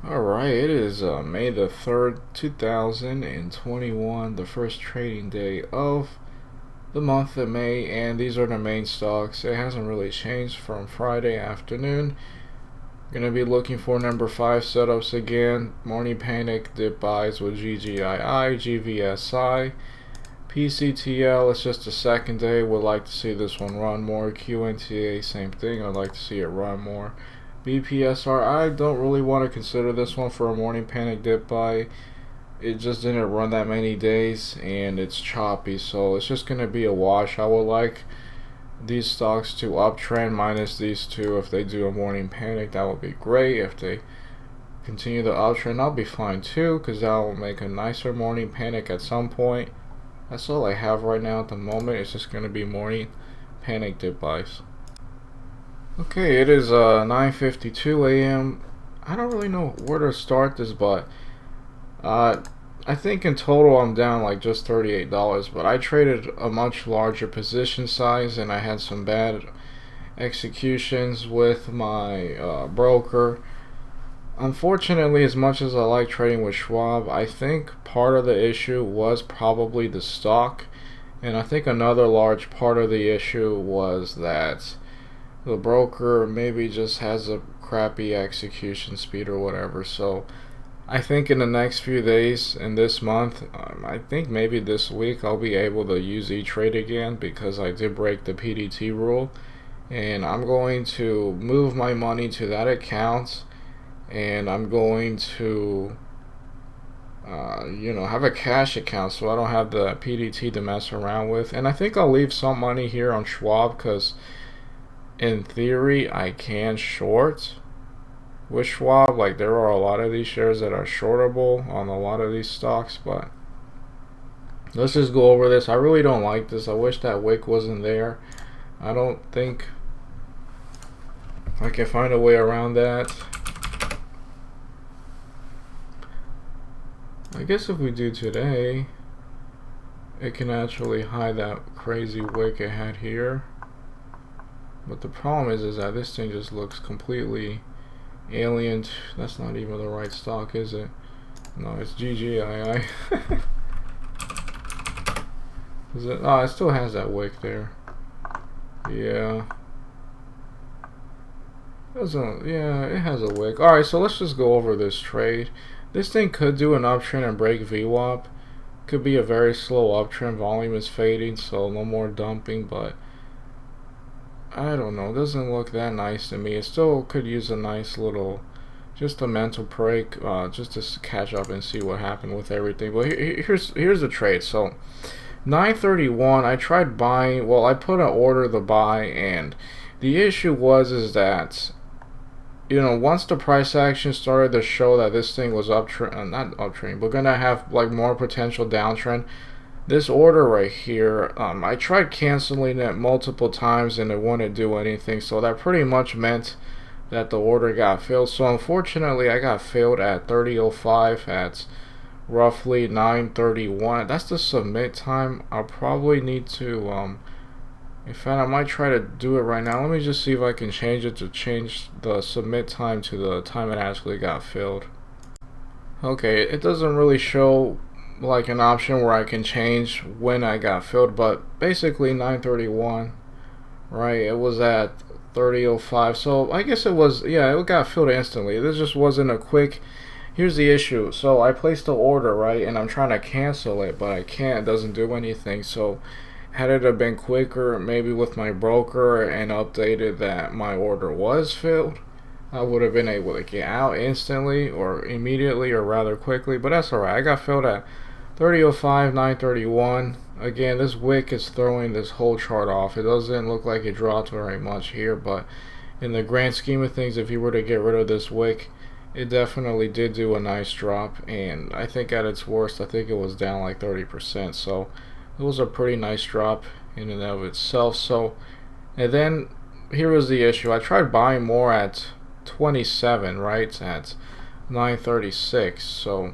Alright, it is May the 3rd, 2021, the first trading day of the month of May, and these are the main stocks. It hasn't really changed from Friday afternoon. Gonna be looking for number 5 setups again. Morning panic dip buys with GGII, GVSI, PCTL. It's just the second day. Would like to see this one run more. QNTA, same thing. I'd like to see it run more. BPSR, I don't really want to consider this one for a morning panic dip buy. It just didn't run that many days and it's choppy, so it's just going to be a wash. I would like these stocks to uptrend minus these two. If they do a morning panic, that would be great. If they continue the uptrend, I'll be fine too, because that will make a nicer morning panic at some point. That's all I have right now at the moment. It's just going to be morning panic dip buys. Okay, it is 9:52 a.m. I don't really know where to start this, but I think in total I'm down like just $38, but I traded a much larger position size and I had some bad executions with my broker. Unfortunately, as much as I like trading with Schwab, I think part of the issue was probably the stock, and I think another large part of the issue was that the broker maybe just has a crappy execution speed or whatever. So I think in the next few days in this month, I think maybe this week I'll be able to use E-Trade again, because I did break the PDT rule, and I'm going to move my money to that account, and I'm going to have a cash account so I don't have the PDT to mess around with. And I think I'll leave some money here on Schwab, because in theory I can short with Schwab. Like, there are a lot of these shares that are shortable on a lot of these stocks, but let's just go over this. I really don't like this. I wish that wick wasn't there. I don't think I can find a way around that. I guess if we do today, it can actually hide that crazy wick it had here. But the problem is that this thing just looks completely alien. That's not even the right stock, is it? No, it's GGII. Is it? Oh, it still has that wick there. Yeah. Yeah, it has a wick. Alright, so let's just go over this trade. This thing could do an uptrend and break VWAP. Could be a very slow uptrend. Volume is fading, so no more dumping, but I don't know. It doesn't look that nice to me. It still could use a nice little, just a mental break, just to catch up and see what happened with everything. But here's the trade. So 9:31, I tried buying. Well, I put an order to buy, and the issue is that, once the price action started to show that this thing was uptrend, not uptrend, but gonna have like more potential downtrend. This order right here, I tried canceling it multiple times and it wouldn't do anything, so that pretty much meant that the order got filled. So unfortunately I got filled at 30:05 at roughly 9:31. That's the submit time. I'll probably need to in fact, I might try to do it right now. Let me just see if I can change it to change the submit time to the time it actually got filled. Okay, it doesn't really show like an option where I can change when I got filled, but basically 9:31, right? It was at 30:05, so I guess it was, yeah, it got filled instantly. This just wasn't a quick. Here's the issue. So I placed the order, right, and I'm trying to cancel it, but I can't. It doesn't do anything. So had it have been quicker, maybe with my broker, and updated that my order was filled, I would have been able to get out instantly or immediately, or rather quickly. But that's alright. I got filled at 30:05, 9:31. Again, this wick is throwing this whole chart off. It doesn't look like it dropped very much here, but in the grand scheme of things, if you were to get rid of this wick, it definitely did do a nice drop. And I think at its worst, I think it was down like 30%. So it was a pretty nice drop in and of itself. So, and then here was the issue. I tried buying more at 27, right, at 9:36. So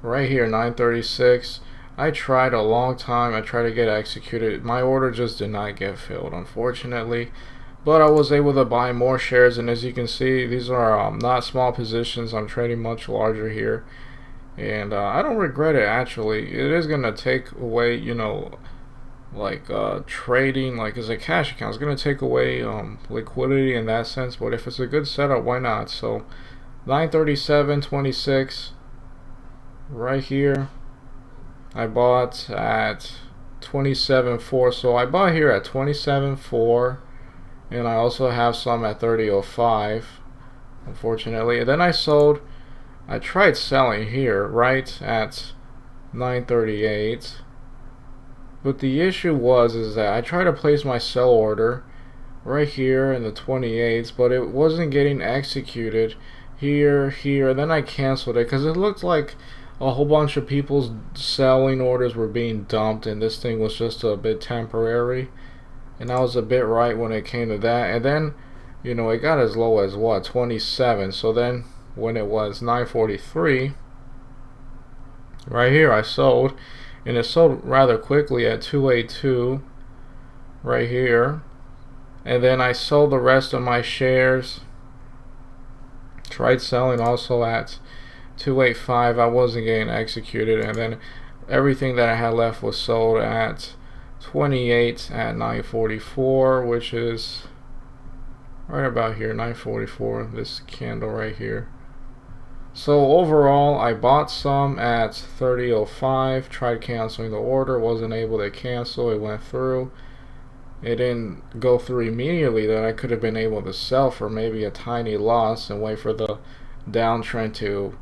right here, 9:36, I tried a long time. I tried to get executed. My order just did not get filled, unfortunately. But I was able to buy more shares, and as you can see, these are not small positions. I'm trading much larger here, and I don't regret it. Actually, it is gonna take away, like trading, like as a cash account, it's gonna take away liquidity in that sense. But if it's a good setup, why not? So 937.26 right here. I bought at 27.4, so I bought here at 27.4. And I also have some at 30.05, unfortunately. And then I sold, I tried selling here, right at 938. But the issue is that I tried to place my sell order right here in the 28s, but it wasn't getting executed here, and then I canceled it because it looked like a whole bunch of people's selling orders were being dumped, and this thing was just a bit temporary. And I was a bit right when it came to that. And then, it got as low as what, 27. So then when it was 943, right here I sold, and it sold rather quickly at 282 right here. And then I sold the rest of my shares. Tried selling also at 285. I wasn't getting executed, and then everything that I had left was sold at 28 at 944, which is right about here, 944, this candle right here. So overall, I bought some at 30.05, tried canceling the order, wasn't able to cancel, it went through. It didn't go through immediately, then I could have been able to sell for maybe a tiny loss and wait for the downtrend to,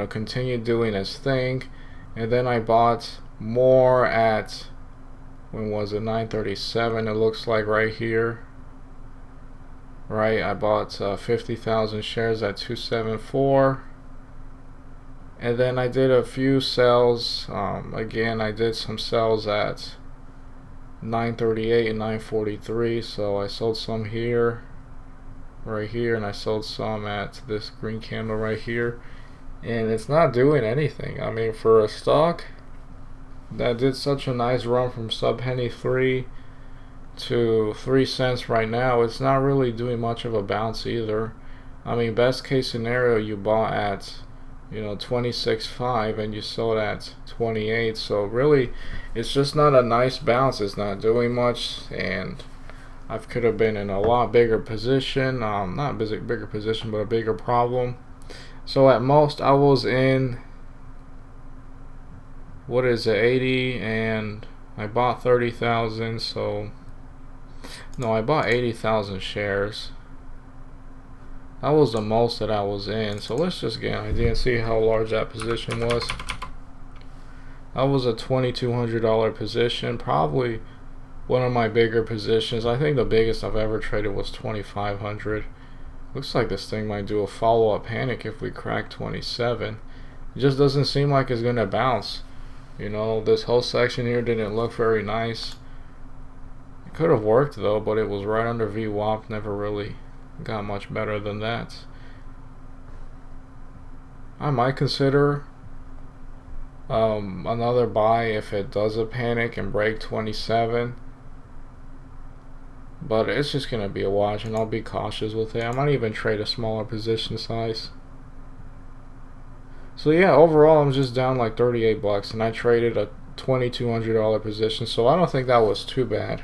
continue doing its thing. And then I bought more at, when was it, 937, it looks like right here, right? I bought 50,000 shares at 274, and then I did a few sells. Again, I did some sells at 938 and 943, so I sold some here, right here, and I sold some at this green candle right here, and it's not doing anything. I mean, for a stock that did such a nice run from sub penny 3 to 3 cents right now, it's not really doing much of a bounce either. I mean, best case scenario, you bought at 26.5 and you sold at 28, so really it's just not a nice bounce. It's not doing much, and I could have been in a lot bigger position, not bigger position, but a bigger problem. So at most I was in, what is it, 80, and I bought 30,000, so no, I bought 80,000 shares. That was the most that I was in. So let's just get an idea and see how large that position was. That was a $2,200 position, probably one of my bigger positions. I think the biggest I've ever traded was 2,500. Looks like this thing might do a follow-up panic if we crack 27. It just doesn't seem like it's gonna bounce. This whole section here didn't look very nice. It could have worked though, but it was right under VWAP. Never really got much better than that. I might consider another buy if it does a panic and break 27, but it's just gonna be a watch, and I'll be cautious with it. I might even trade a smaller position size. So yeah, overall I'm just down like 38 bucks, and I traded a $2,200 position, so I don't think that was too bad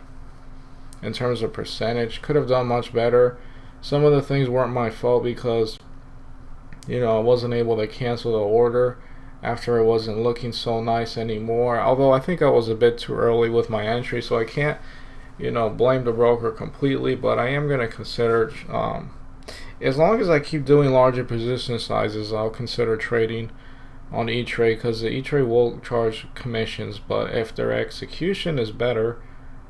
in terms of percentage. Could have done much better. Some of the things weren't my fault because I wasn't able to cancel the order after it wasn't looking so nice anymore, although I think I was a bit too early with my entry, so I can't blame the broker completely. But I am going to consider, as long as I keep doing larger position sizes, I'll consider trading on E-Trade, because the E-Trade will charge commissions, but if their execution is better,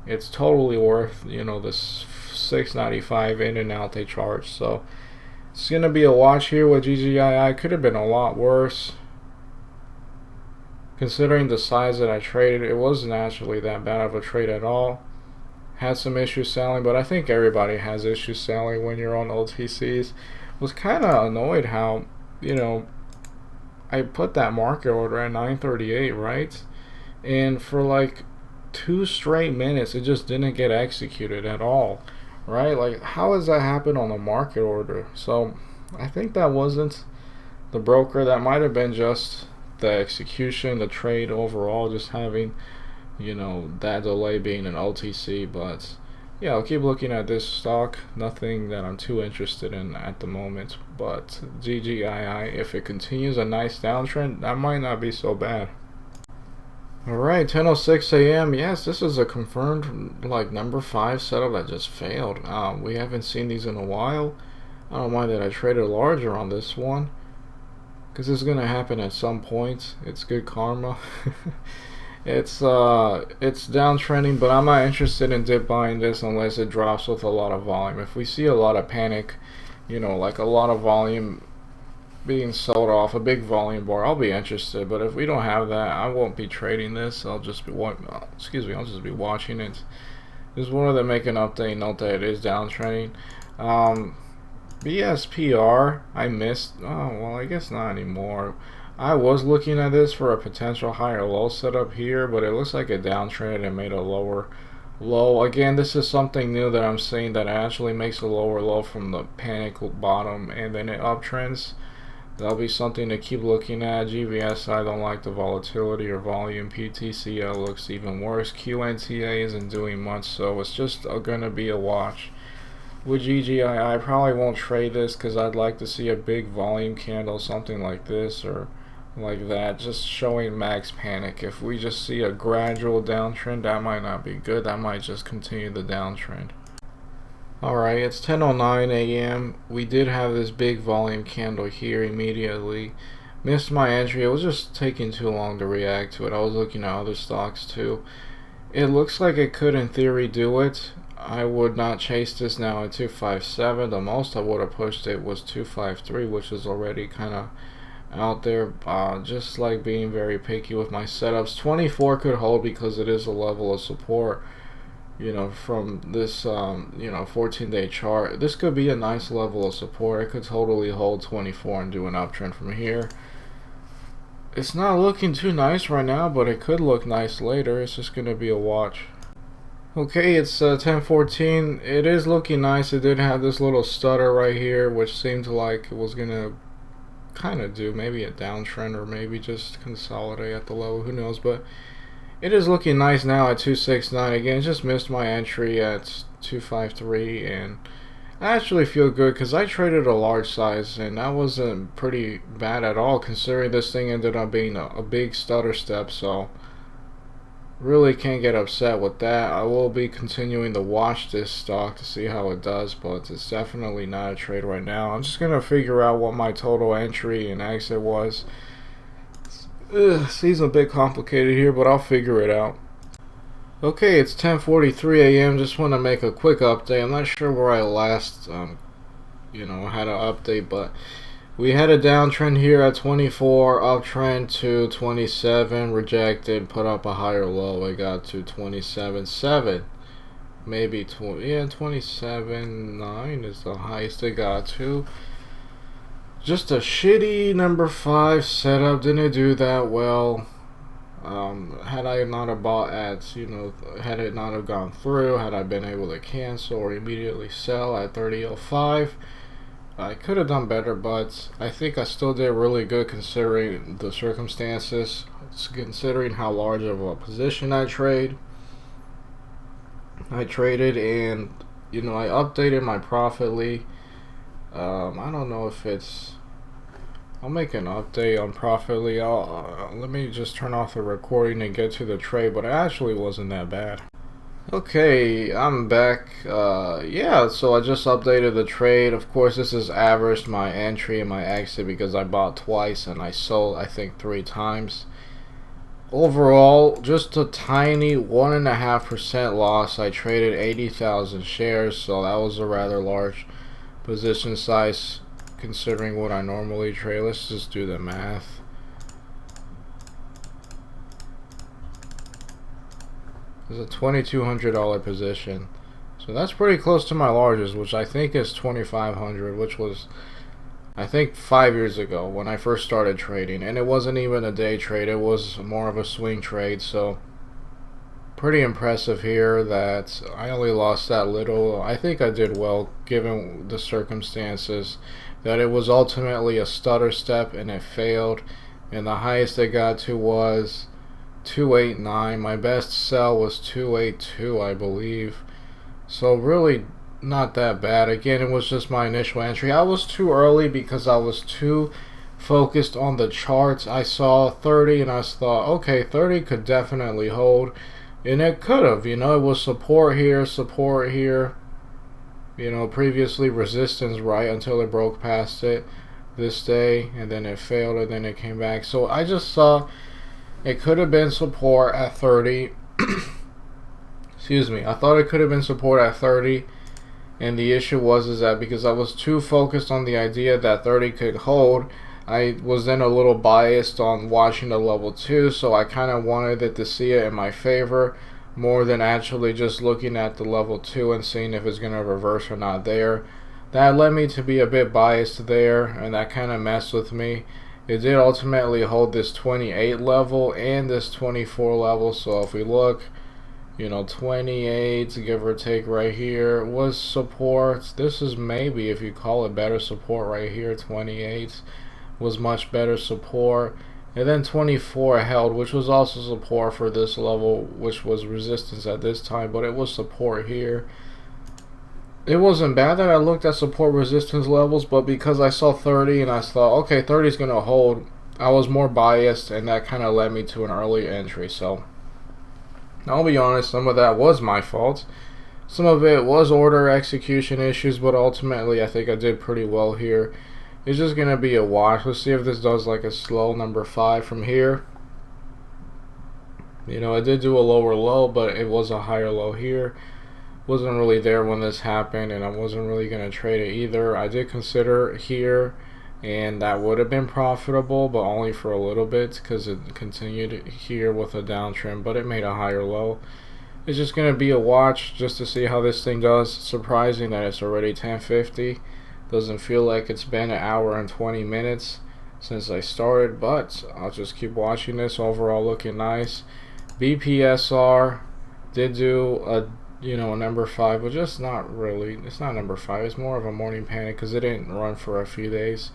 it's totally worth this $6.95 in and out they charge. So it's gonna be a watch here with GGII. Could have been a lot worse considering the size that I traded. It wasn't actually that bad of a trade at all. Had some issues selling, but I think everybody has issues selling when you're on OTCs. Was kind of annoyed how I put that market order at 938, right? And for like 2 straight minutes it just didn't get executed at all. right? Like, how does that happen on a market order? So I think that wasn't the broker. That might have been just the execution, the trade overall, just having, that delay being an OTC. But yeah, I'll keep looking at this stock. Nothing that I'm too interested in at the moment. But GGII, if it continues a nice downtrend, that might not be so bad. Alright, 10:06 a.m. Yes, this is a confirmed like number 5 setup that just failed. We haven't seen these in a while. I don't mind that I traded larger on this one, because it's gonna happen at some point. It's good karma. It's downtrending, but I'm not interested in dip buying this unless it drops with a lot of volume. If we see a lot of panic, like a lot of volume being sold off, a big volume bar, I'll be interested. But if we don't have that, I won't be trading this. I'll just be I'll just be watching it. Just wanted to make an update, note that it is downtrending. BSPR, I missed. Oh well, I guess not anymore. I was looking at this for a potential higher low setup here, but it looks like it downtrended and made a lower low. Again, this is something new that I'm seeing, that actually makes a lower low from the panic bottom and then it uptrends. That'll be something to keep looking at. GVS, I don't like the volatility or volume. PTCL looks even worse. QNTA isn't doing much, so it's just gonna be a watch. With GGII, I probably won't trade this because I'd like to see a big volume candle, something like this or like that, just showing max panic. If we just see a gradual downtrend, that might not be good. That might just continue the downtrend. Alright, it's 10:09 a.m. We did have this big volume candle here immediately. Missed my entry. It was just taking too long to react to it. I was looking at other stocks too. It looks like it could in theory do it. I would not chase this now at 257. The most I would have pushed it was 253, which is already kind of out there. Just like being very picky with my setups. 24 could hold because it is a level of support. From this 14-day chart, this could be a nice level of support. It could totally hold 24 and do an uptrend from here. It's not looking too nice right now, but it could look nice later. It's just gonna be a watch. Okay, it's 10:14. It is looking nice. It did have this little stutter right here, which seemed like it was gonna kind of do maybe a downtrend or maybe just consolidate at the level. Who knows? But it is looking nice now at 269. Again, just missed my entry at 253, and I actually feel good because I traded a large size, and that wasn't pretty bad at all considering this thing ended up being a big stutter step. So really can't get upset with that. I will be continuing to watch this stock to see how it does, but it's definitely not a trade right now. I'm just gonna figure out what my total entry and exit was. Seems a bit complicated here, but I'll figure it out. Okay, it's 10:43 a.m. Just want to make a quick update. I'm not sure where I last, had an update, but we had a downtrend here at 24, uptrend to 27, rejected, put up a higher low. It got to 27.7, maybe 27.9 is the highest it got to. Just a shitty number 5 setup. Didn't do that well. Had I not have bought at, had it not have gone through, had I been able to cancel or immediately sell at 30.05, I could have done better, but I think I still did really good considering the circumstances, considering how large of a position I traded, and I updated my Profitly. I don't know if it's, I'll make an update on Profitly. Let me just turn off the recording and get to the trade, but it actually wasn't that bad. Okay, I'm back. Yeah, so I just updated the trade. Of course, this is averaged my entry and my exit because I bought twice and I sold, I think, 3 times. Overall, just a tiny 1.5% loss. I traded 80,000 shares, so that was a rather large position size considering what I normally trade. Let's just do the math. It's a $2,200 position, so that's pretty close to my largest, which I think is $2,500, which was, I think, 5 years ago when I first started trading, and it wasn't even a day trade. It was more of a swing trade, so pretty impressive here that I only lost that little. I think I did well given the circumstances, that it was ultimately a stutter step and it failed, and the highest it got to was 289. My best sell was 282, I believe. So really not that bad. Again, it was just my initial entry. I was too early because I was too focused on the charts. I saw 30 and I thought, okay, 30 could definitely hold, and it could have. You know, it was support here, you know, previously resistance right until it broke past it this day, and then it failed, and then it came back. So I just saw it could have been support at 30. Excuse me. I thought it could have been support at 30, and the issue was that because I was too focused on the idea that 30 could hold, I was then a little biased on watching the level 2, so I kind of wanted it to see it in my favor more than actually just looking at the level 2 and seeing if it's going to reverse or not there. That led me to be a bit biased there, and that kind of messed with me. It did ultimately hold this 28 level and this 24 level, so if we look, you know, 28, give or take right here, was support. This is maybe, if you call it better support right here, 28 was much better support, and then 24 held, which was also support for this level, which was resistance at this time, but it was support here. It wasn't bad that I looked at support resistance levels, but because I saw 30 and I thought, okay, 30 is going to hold, I was more biased, and that kind of led me to an early entry. So I'll be honest, some of that was my fault. Some of it was order execution issues, but ultimately I think I did pretty well here. It's just going to be a wash. Let's see if this does like a slow number 5 from here. You know, it did do a lower low, but it was a higher low here. Wasn't really there when this happened, and I wasn't really going to trade it either. I did consider here, and that would have been profitable, but only for a little bit because it continued here with a downtrend, but it made a higher low. It's just going to be a watch just to see how this thing does. Surprising that it's already 10:50. Doesn't feel like it's been an hour and 20 minutes since I started, but I'll just keep watching this. Overall looking nice. BPSR did do a, you know, a number 5, but just not really. It's not number 5. It's more of a morning panic because it didn't run for a few days.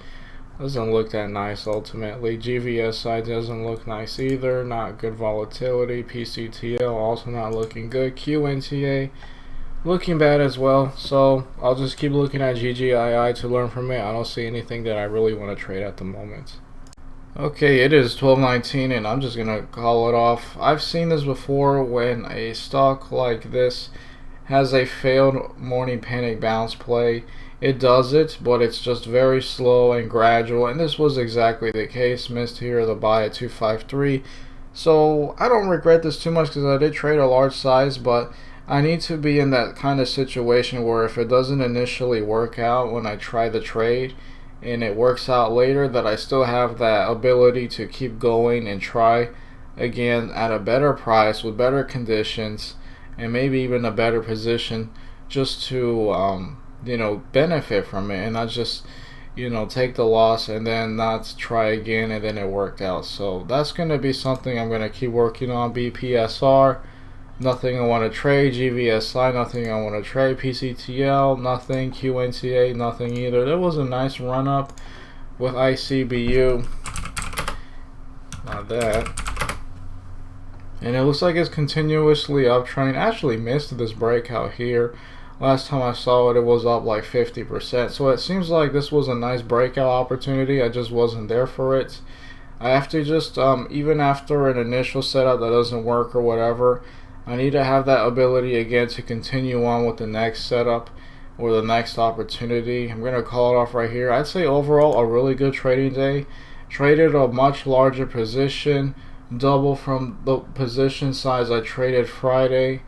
Doesn't look that nice ultimately. GVSI doesn't look nice either. Not good volatility. PCTL also not looking good. QNTA looking bad as well. So I'll just keep looking at GGII to learn from it. I don't see anything that I really want to trade at the moment. Okay, it is 12:19 and I'm just gonna call it off. I've seen this before when a stock like this has a failed morning panic bounce play. It does it, but it's just very slow and gradual, and this was exactly the case. Missed here the buy at 253, so I don't regret this too much because I did trade a large size, but I need to be in that kind of situation where if it doesn't initially work out when I try the trade and it works out later, that I still have that ability to keep going and try again at a better price with better conditions and maybe even a better position, just to you know, benefit from it and not just, you know, take the loss and then not try again and then it worked out. So that's going to be something I'm going to keep working on. BPSR, nothing I want to trade. GVSI, nothing I want to trade. PCTL, nothing. QNTA, nothing either. There was a nice run up with ICBU. Not that. And it looks like it's continuously uptrending. Actually missed this breakout here. Last time I saw it, it was up like 50%. So it seems like this was a nice breakout opportunity. I just wasn't there for it. I have to just, even after an initial setup that doesn't work or whatever, I need to have that ability again to continue on with the next setup or the next opportunity. I'm going to call it off right here. I'd say overall a really good trading day. Traded a much larger position, double from the position size I traded Friday.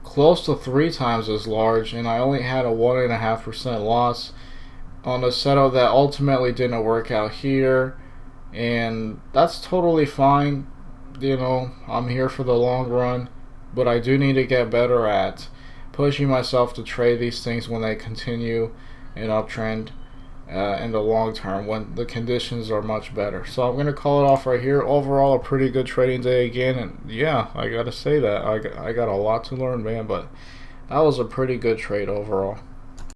Close to 3 times as large, and I only had a 1.5% loss on a setup that ultimately didn't work out here, and that's totally fine. You know, I'm here for the long run, but I do need to get better at pushing myself to trade these things when they continue an uptrend. in the long term when the conditions are much better. So I'm gonna call it off right here. Overall, a pretty good trading day again, and yeah, I gotta say that I got a lot to learn, man. But that was a pretty good trade overall.